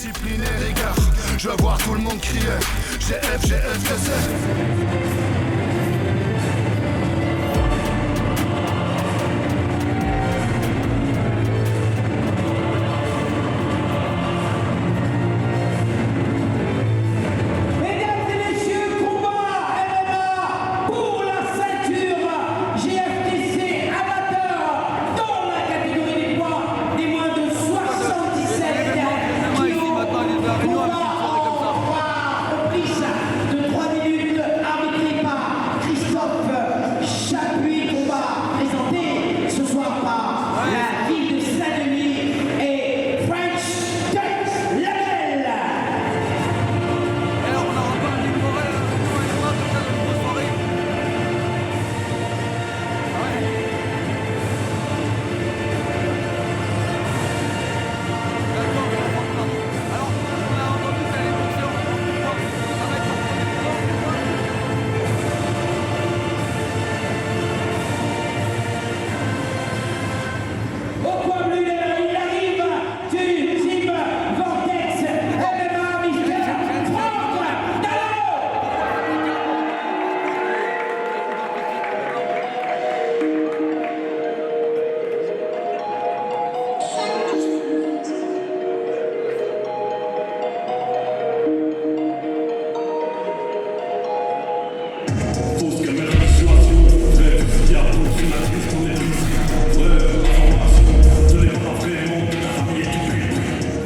discipline et rigueur. Je veux voir tout le monde crier GF, GF, que c'est. De 3 minutes, arbitré par Christophe Chapuis, combat présenté ce soir par la ville de Saint-Denis et French Touch Label. Alors on n'aura pas un livre comme ça dans une grosse soirée. Ah ouais. D'accord, pardon. Alors, on a entendu que ça allait monter, on va voir pourquoi. Ça va être en premier Au point bleu, il arrive du team Vortex MMA Mister Franck Dallot. Fausse caméra de situation, vrai, fiable, sénatrice, on est tous. Ouais, information, ce n'est pas vraiment ta famille est tout.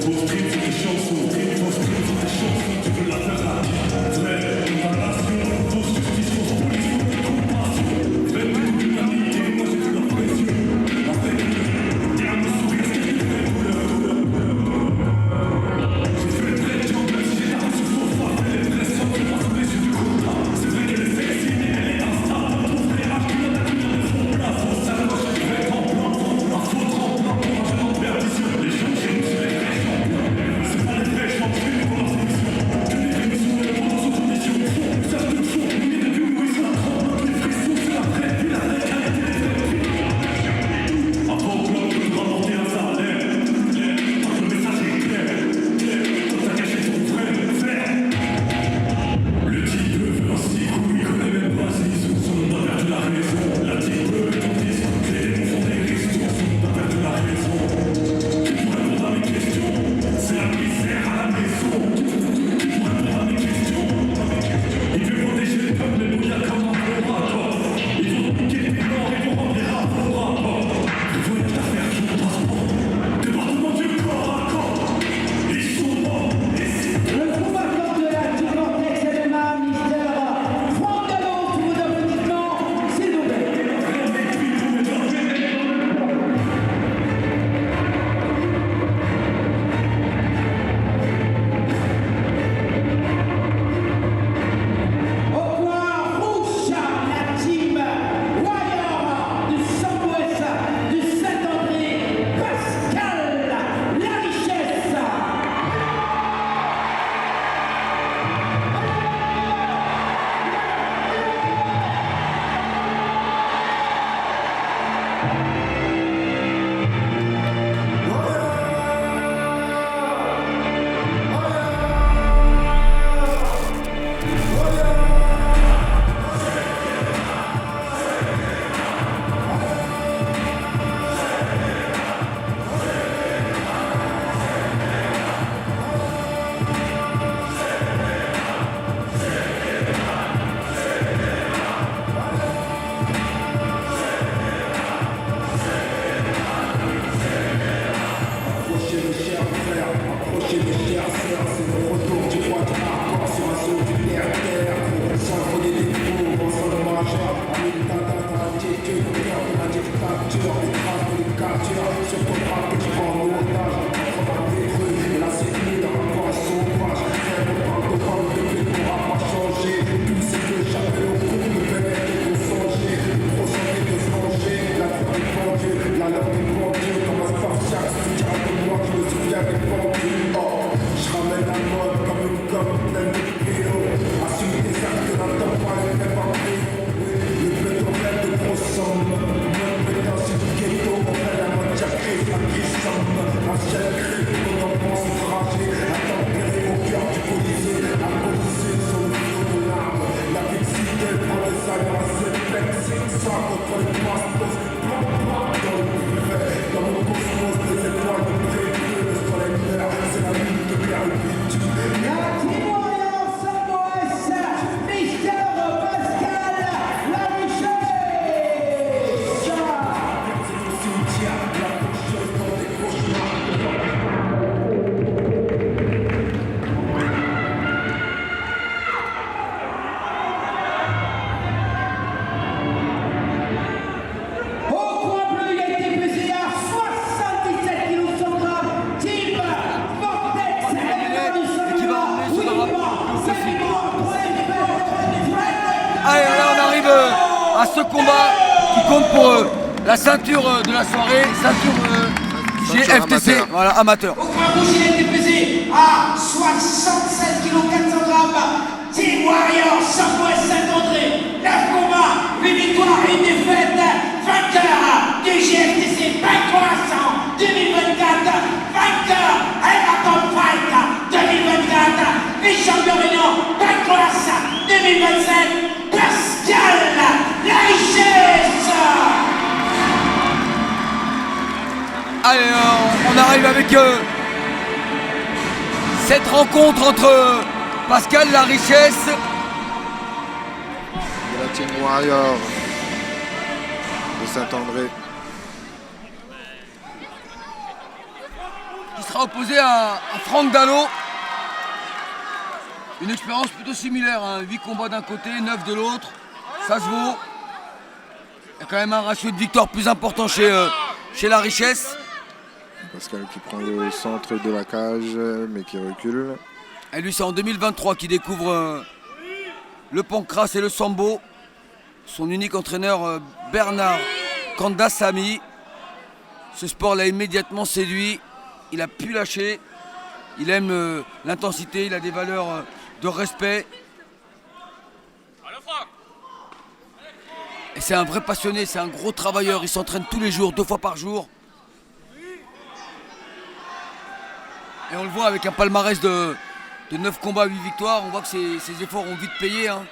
Fausse prime, c'est des chansons, fausse prime, c'est des chansons, tu veux la faire rapide. Vrai, condamnation, fausse justice, fausse police, fausse compassion. Vrai, humanité, moi j'ai vu la pression. Avec et à me sourire, c'est qui fait douleur. J'ai fait très de gens, même si j'ai la sur fausse foi, fait les pressions, tu passes sous les yeux du contrat. C'est vrai qu'elle est sexy, mais elle est instable. Trouve les haches qui la tête, ils font place. Faut savoir, je vais en plan, un faux tremblant, pour un jeune en perdition. Les gens chez nous, c'est les vrais champions. C'est pas les vrais champions pour leur sélection. Que les émissions, les prendre sous condition. Ça te chaud, mais depuis où ils sont tremblants. Les frissons, c'est la vraie vie, la réalité, les vrais prix. Avant que l'homme peut remonter un salaire. Le message est clair. Quand t'as caché ton frère. Le type veut un sticou, il connaît même pas ses sous, son monde a perdu la raison. La type veut ton disque, les démons font des questions, son monde a perdu la raison. Qui pour répondre à mes questions, c'est la misère à la maison. Qui pour répondre à mes questions, il veut protéger les peuples, les brouillards comme un orateur. Ils vont piquer les morts, ils vont rendre les rats pour rapport. Ils vont être l'affaire sur ton passeport. Département du corps à corps. Ils sont morts, et c'est Le combattant de la team Vortex MMA Mister Franck Dallot, tous vos applaudissements, s'il vous plaît. Au point rouge, la team Warrior du Sambouès, du Saint-André, Pascal Larichesse. Approchez mes chers frères, approchez mes chers sœurs, c'est le retour du roi de hardcore sur un saut du terre-terre. Sans voler les fous, en sol majeur, en attitude, cœur de la dictature, des traces de l'éducature, sur ton bras que tu prends en otage, en train détruire, et là c'est fini dans rapport à son courage, faire le pain de pomme de blé pourra pas changer, tout ce que j'avais au cours de venait de vous songer, le procédé de venger, la foi du bon Dieu, la love du bon Dieu, comme un spartiate, soutien de moi, je me souviens des pendus, oh, je ramène la possible. Allez, là on arrive à ce combat qui compte pour la ceinture de la soirée, ceinture GFTC, amateur. voilà, amateur. Au point rouge, il a été pesé à 67 kg 400 grammes. Team Warrior, Southwest Saint-André. 9 combats, 8 victoires, 1 défaite. Vainqueur du GFTC Fight 2024. Vainqueur Everton Fight 2024. Vice-champion réunion Fight Class 2027. Pascal Larichès. Allez, on arrive avec cette rencontre entre Pascal Larichès De la Team Warrior de Saint-André. qui sera opposé à Franck Dallot. Une expérience plutôt similaire, hein. 8 combats d'un côté, 9 de l'autre, ça se vaut. Il y a quand même un ratio de victoire plus important chez Larichès. Pascal qui prend le centre de la cage mais qui recule. Et lui, c'est en 2023 qu'il découvre le pancras et le sambo. Son unique entraîneur, Bernard Kandassamy. Ce sport l'a immédiatement séduit. Il a pu lâcher. Il aime l'intensité, il a des valeurs de respect. Et c'est un vrai passionné, c'est un gros travailleur. Il s'entraîne tous les jours, 2 fois par jour. Et on le voit avec un palmarès de 9 combats, 8 victoires. On voit que ses efforts ont vite payé, hein.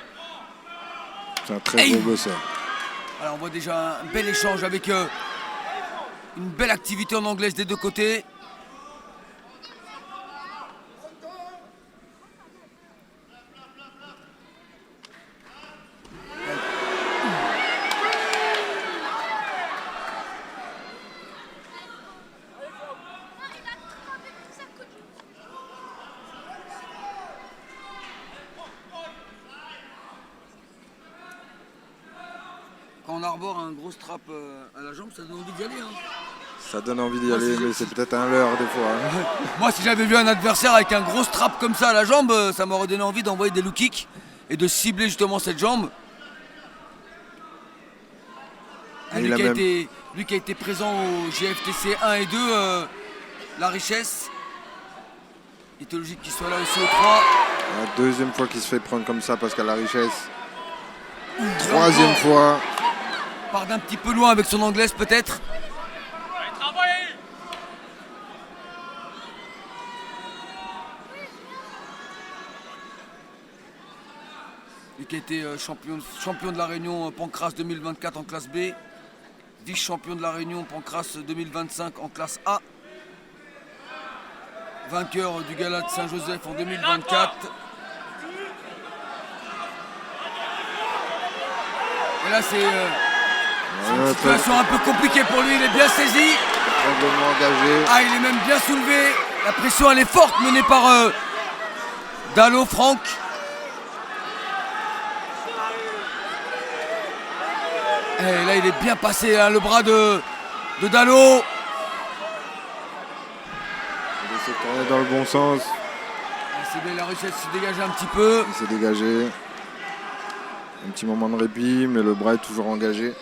C'est un très gros bosseur. Alors on voit déjà un bel échange avec une belle activité en anglaise des deux côtés. Quand on arbore un gros strap à la jambe, ça donne envie d'y aller, hein. Ça donne envie d'y aller, mais c'est peut-être un leurre des fois. Hein. Moi, si j'avais vu un adversaire avec un gros strap comme ça à la jambe, ça m'aurait donné envie d'envoyer des low kicks et de cibler justement cette jambe. Ah, lui, qui a été présent au GFTC 1 et 2, Larichès. Il était logique qu'il soit là aussi au 3. La deuxième fois qu'il se fait prendre comme ça, Pascal Larichès. Troisième fois. Part d'un petit peu loin avec son anglaise peut-être. Lui qui a été champion de la Réunion Pancras 2024 en classe B. Vice-champion de la Réunion Pancras 2025 en classe A. Vainqueur du Gala de Saint-Joseph en 2024. Et là c'est une situation un peu compliquée pour lui, il est bien saisi. Complètement engagé. Ah, il est même bien soulevé. La pression elle est forte menée par Dallot Franck. Et là il est bien passé, hein, le bras de Dallot. Il essaie de tourner dans le bon sens. C'est bien, la richesse se dégager un petit peu. Il s'est dégagé. Un petit moment de répit, mais le bras est toujours engagé.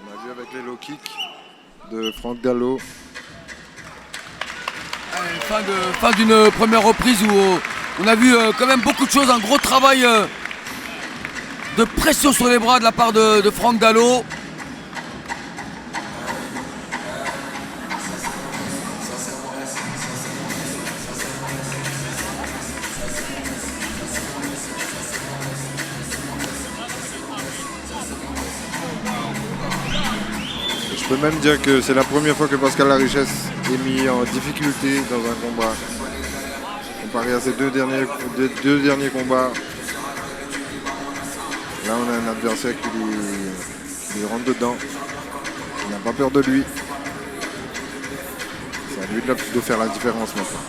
On a vu avec les low kicks de Franck Dallot. Fin d'une première reprise où on a vu quand même beaucoup de choses, un gros travail de pression sur les bras de la part de Franck Dallot. Je peux même dire que c'est la première fois que Pascal Larichès est mis en difficulté dans un combat. Comparé à ses deux derniers combats. Là on a un adversaire qui lui rentre dedans. Il n'a pas peur de lui. C'est à lui de faire la différence maintenant.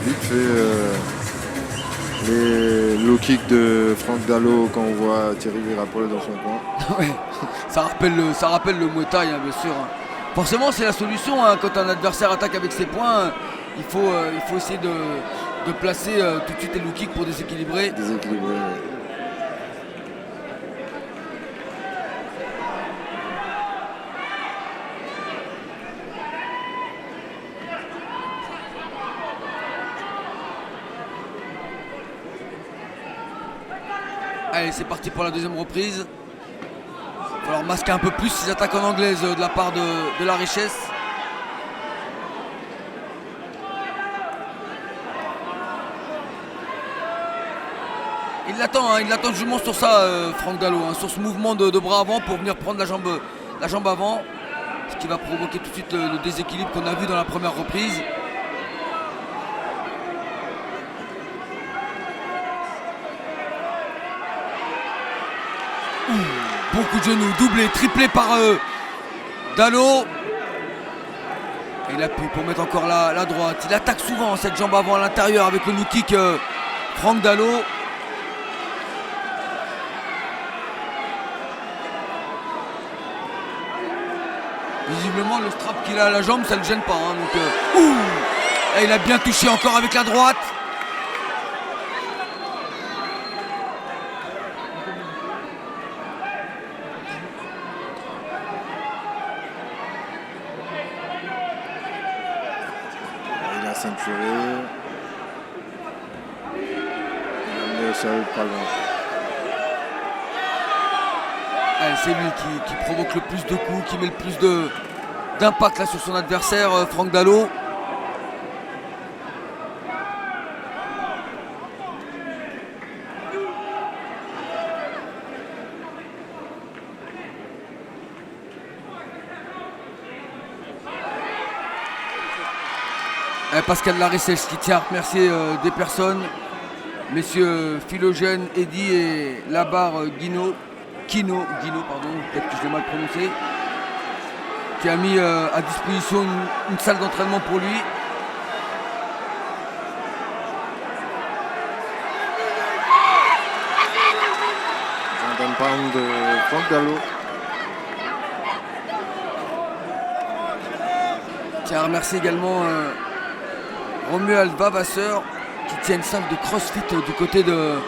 vite fait les low kicks de Frank Dallo quand on voit Thierry Virapol dans son coin. Ouais, ça rappelle le Muay Thai, hein, bien sûr. Hein. Forcément, c'est la solution. Hein, quand un adversaire attaque avec ses poings, il faut essayer de placer tout de suite les low kicks pour déséquilibrer. Déséquilibré, ouais. Allez, c'est parti pour la deuxième reprise. Il va falloir masquer un peu plus ces attaques en anglaise de la part de la richesse. Il l'attend justement sur ça, Frank Dallo, hein, sur ce mouvement de bras avant pour venir prendre la jambe avant, ce qui va provoquer tout de suite le déséquilibre qu'on a vu dans la première reprise. Beaucoup de genoux, doublé, triplé par Dallo. Et il appuie pour mettre encore la droite. Il attaque souvent cette jambe avant à l'intérieur avec le low kick Frank Dallo. Visiblement le strap qu'il a à la jambe, ça ne le gêne pas. Hein, donc, et il a bien touché encore avec la droite. Il a ceinturé. Il a amené au sol pas loin. C'est lui qui provoque le plus de coups, qui met le plus d'impact là sur son adversaire, Frank Dallo. Pascal Larissèche qui tient à remercier des personnes, messieurs Philogène, Eddy et Labar Kino, pardon, peut-être que je l'ai mal prononcé, qui a mis à disposition une salle d'entraînement pour lui. Un pound de Frank Dallo. Je tiens à remercier également Romuald Vavasseur qui tient une salle de crossfit du côté de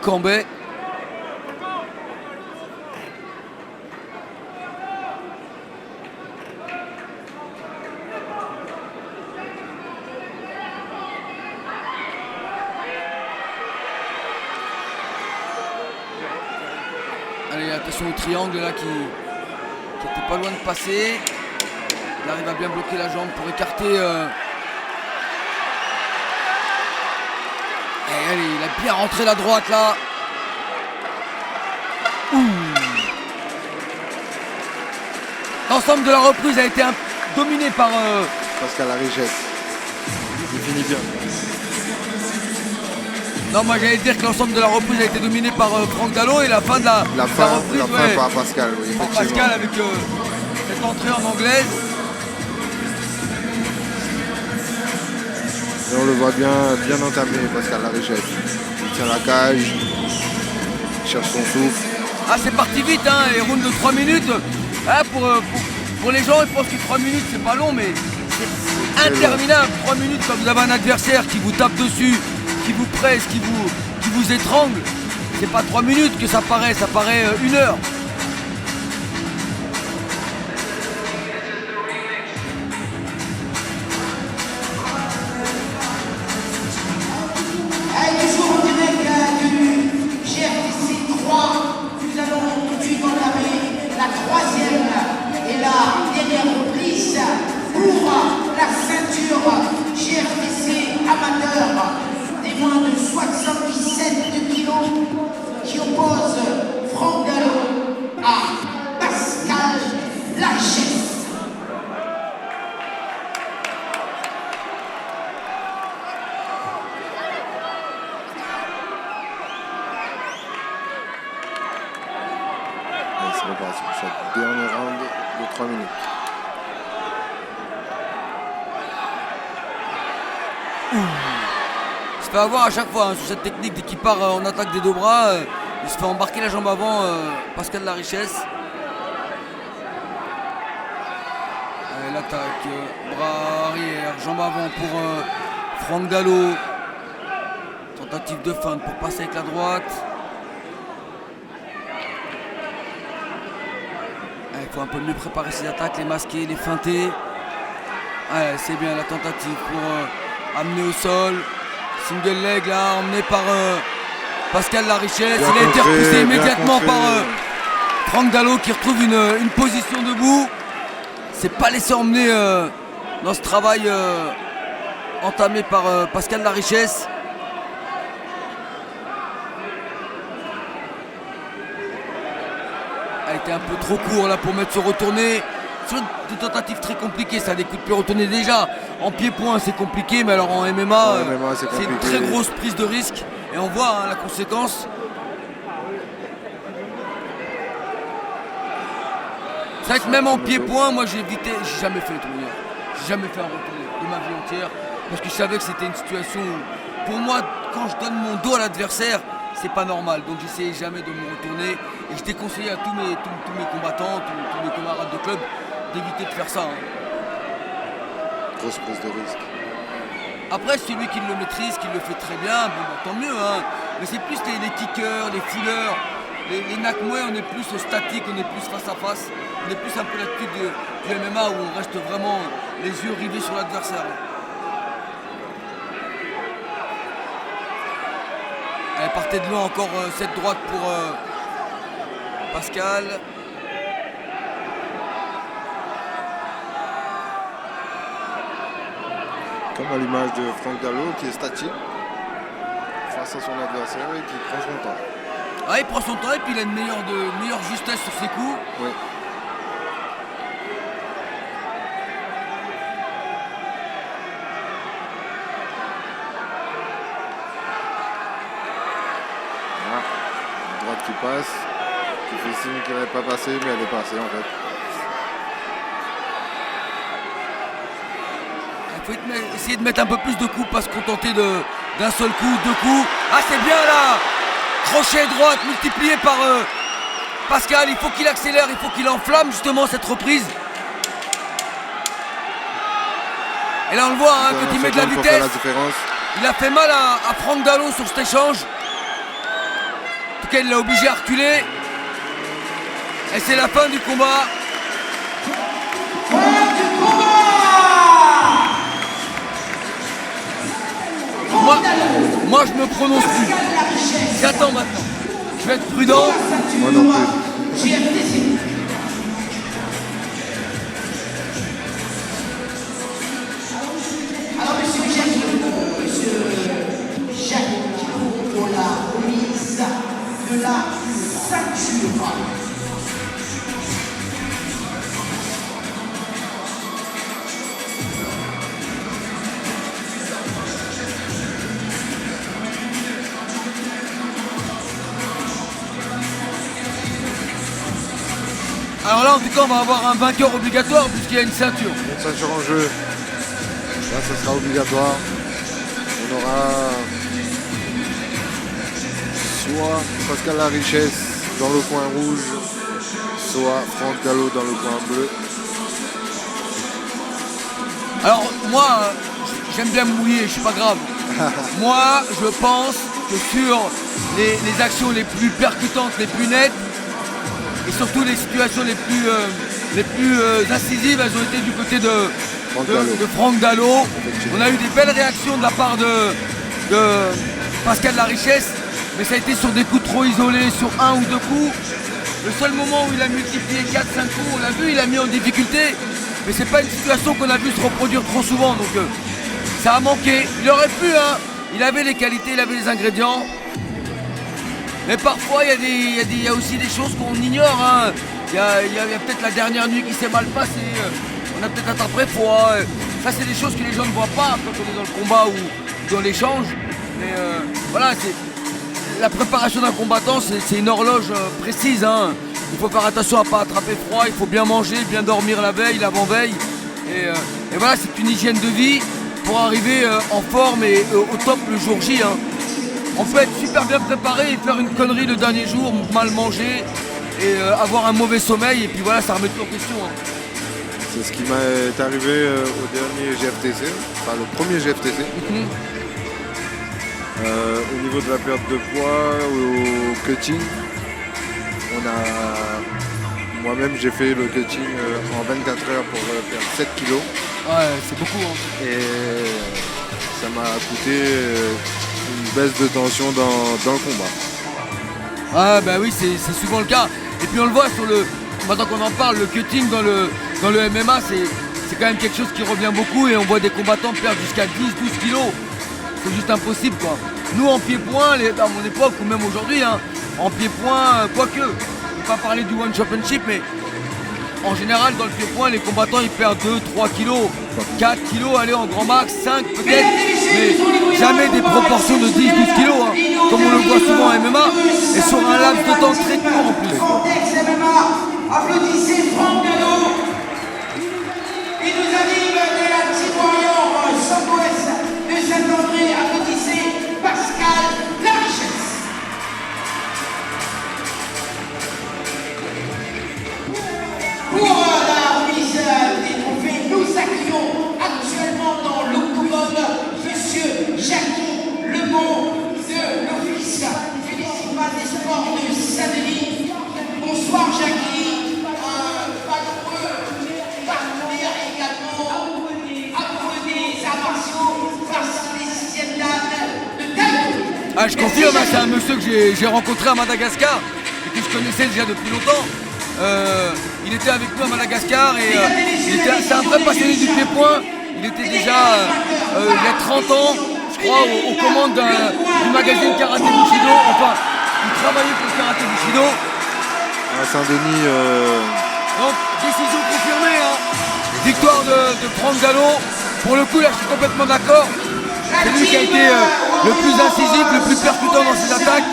Cambrai. Allez, attention au triangle là qui était pas loin de passer. Il arrive à bien bloquer la jambe pour écarter. Et allez, il a bien rentré la droite là. L'ensemble de la reprise a été dominé par Pascal Larissèche. Il finit bien. Non, moi j'allais dire que l'ensemble de la reprise a été dominé par Frank Dallo et la fin de la reprise fin par Pascal, oui, par effectivement. Pascal avec cette entrée en anglaise. Et on le voit bien entamé, Pascal Larissèche. Il tient la cage, il cherche son souffle. Ah, c'est parti vite, hein, les rounds de 3 minutes. Ah, pour les gens, ils pensent que 3 minutes c'est pas long, mais c'est interminable. 3 minutes quand vous avez un adversaire qui vous tape dessus, qui vous presse, qui vous étrangle. C'est pas 3 minutes que ça paraît 1 heure. Toujours en direct du GRTC 3, nous allons tout de suite entamer la troisième et la dernière reprise pour la ceinture GRTC amateur des moins de 77 kilos qui oppose Frank Dallo à Pascal Larissèche. Et c'est reparti pour cette dernière round de 3 minutes. Ouh. se fait avoir à chaque fois hein, sur cette technique dès qu'il part en attaque des deux bras. Il se fait embarquer la jambe avant, Pascal Larichesse. Allez, l'attaque, bras arrière, jambe avant pour Franck Dallot. Tentative de feinte pour passer avec la droite. Il faut un peu mieux préparer ses attaques, les masquer, les feinter. C'est bien la tentative pour amener au sol. Single leg là, emmené par Pascal Larichesse. Il a été repoussé immédiatement par Franck Dallot qui retrouve une position debout. C'est pas laissé emmener dans ce travail entamé par Pascal Larichesse. A été un peu trop court là pour mettre ce retourné. Sur des tentatives très compliquées, ça, des coups de pied retournés déjà. En pied-point c'est compliqué, mais alors en MMA, c'est une très grosse prise de risque. Et on voit la conséquence. C'est vrai que même en pied-point, moi j'ai évité, j'ai jamais fait le tournoi. J'ai jamais fait un retourné de ma vie entière. Parce que je savais que c'était une situation où, pour moi, quand je donne mon dos à l'adversaire, c'est pas normal. Donc j'essayais jamais de me retourner. Et je déconseillais à tous mes combattants, tous mes camarades de club, d'éviter de faire ça. Grosse prise de risque. Après, celui qui le maîtrise, qui le fait très bien, bon, tant mieux. Mais c'est plus les kickers, les fouleurs, les nakmouais, on est plus statique, on est plus face à face. On est plus un peu l'attitude du MMA où on reste vraiment les yeux rivés sur l'adversaire. Elle partait de loin encore cette droite pour Pascal. Comme à l'image de Franck Dallot qui est statique face à son adversaire et qui prend son temps. Il prend son temps et puis il a une meilleure justesse sur ses coups. Oui. Droite qui passe, qui fait signe qu'elle n'est pas passée, mais elle est passée en fait. Il faut essayer de mettre un peu plus de coups, pas se contenter d'un seul coup, deux coups. C'est bien là. Crochet droite multiplié par Pascal. Il faut qu'il accélère, il faut qu'il enflamme justement cette reprise. Et là on le voit quand il met de la vitesse. Il a fait mal à Franck Dallot sur cet échange. En tout cas, il l'a obligé à reculer. Et c'est la fin du combat. Moi, je me prononce plus. J'attends maintenant. Je vais être prudent. Moi non plus. Alors, monsieur Jacques pour la remise de la ceinture. Alors là, en tout cas, on va avoir un vainqueur obligatoire puisqu'il y a une ceinture. Une ceinture en jeu. Là, ça sera obligatoire. On aura soit Pascal Larichesse dans le coin rouge, soit Franck Dallot dans le coin bleu. Alors moi, j'aime bien me mouiller, je suis pas grave. Moi, je pense que sur les actions les plus percutantes, les plus nettes, et surtout les situations les plus incisives, elles ont été du côté de Franck Dallot. On a eu des belles réactions de la part de Pascal Larichesse, mais ça a été sur des coups trop isolés, sur un ou deux coups. Le seul moment où il a multiplié 4-5 coups, on l'a vu, il a mis en difficulté. Mais c'est pas une situation qu'on a vu se reproduire trop souvent, donc ça a manqué. Il aurait pu, il avait les qualités, il avait les ingrédients. Mais parfois il y a aussi des choses qu'on ignore. Il y a peut-être la dernière nuit qui s'est mal passée. On a peut-être attrapé froid. Ça c'est des choses que les gens ne voient pas quand on est dans le combat ou dans l'échange. Mais voilà, la préparation d'un combattant, c'est une horloge précise. Il faut faire attention à ne pas attraper froid, il faut bien manger, bien dormir la veille, l'avant-veille. Et voilà, c'est une hygiène de vie pour arriver en forme et au top le jour J. Hein. On peut être super bien préparé et faire une connerie le dernier jour, mal manger et avoir un mauvais sommeil et puis voilà, ça remet tout en question. Hein. C'est ce qui m'est arrivé au dernier GFTC, enfin le premier GFTC. Au niveau de la perte de poids, au cutting, moi-même j'ai fait le cutting en 24 heures pour perdre 7 kilos. Ouais, c'est beaucoup. Hein. Et ça m'a coûté une baisse de tension dans le combat. Ah bah oui, c'est souvent le cas. Et puis on le voit sur le. Maintenant qu'on en parle, le cutting dans le MMA, c'est quand même quelque chose qui revient beaucoup et on voit des combattants perdre jusqu'à 10-12 kilos. C'est juste impossible quoi. Nous en pied-point, à mon époque ou même aujourd'hui, hein, en pied-point, quoique, je ne vais pas parler du One Championship, mais en général dans le pied-point, les combattants ils perdent 2-3 kilos, 4 kilos, allez en grand max, 5 peut-être, mais jamais des proportions de 10-12 kilos, hein, comme on le voit souvent en MMA, et sur un laps de temps très court en plus. Contexte MMA, applaudissez Franck Gallo. Il nous arrive de la Team Warrior Sud-Ouest de Saint-André, applaudissez Pascal Larichesse. Pour la remise des trophées, nous accueillons actuellement dans l'octogone Monsieur Jackie Lemont de l'Office municipal des sports de Saint-Denis. Bonsoir Jackie, pas nombreux partenaires également, amoureux des arts martiaux face à les 6e dames de Taïwan. Ah, je confirme, hein, c'est un monsieur que j'ai rencontré à Madagascar et que je connaissais déjà depuis longtemps. Il était avec nous à Madagascar et c'est un vrai passionné du pied-point. Il était déjà il y a 30 ans, je crois, aux commandes du magazine Karaté Bushido. Enfin, il travaillait pour le Karaté Bushido. À Saint-Denis, Donc, décision confirmée. Hein. Victoire de Franck Gallo. Pour le coup, là, je suis complètement d'accord. C'est lui qui a été le plus incisif, le plus percutant dans ses attaques.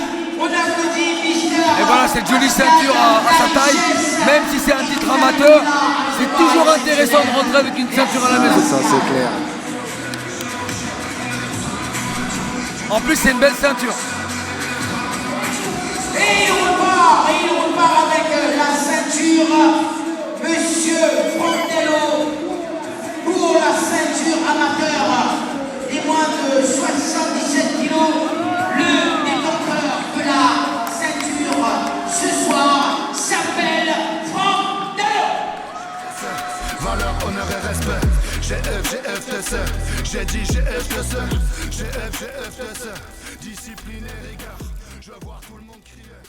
Et voilà, cette jolie ceinture à sa taille. Même si c'est un titre amateur, c'est toujours intéressant de rentrer avec une ceinture à la maison. ça c'est clair. En plus, c'est une belle ceinture. Et il repart avec la ceinture, Monsieur Frontello, pour la ceinture amateur des moins de 77 kilos, le détenteur de la ceinture ce soir s'appelle Frontello. Valeur, honneur et respect. GFTC. J'ai dit GFTC. GFTC. Discipline et rigueur. Je vois tout le monde crier.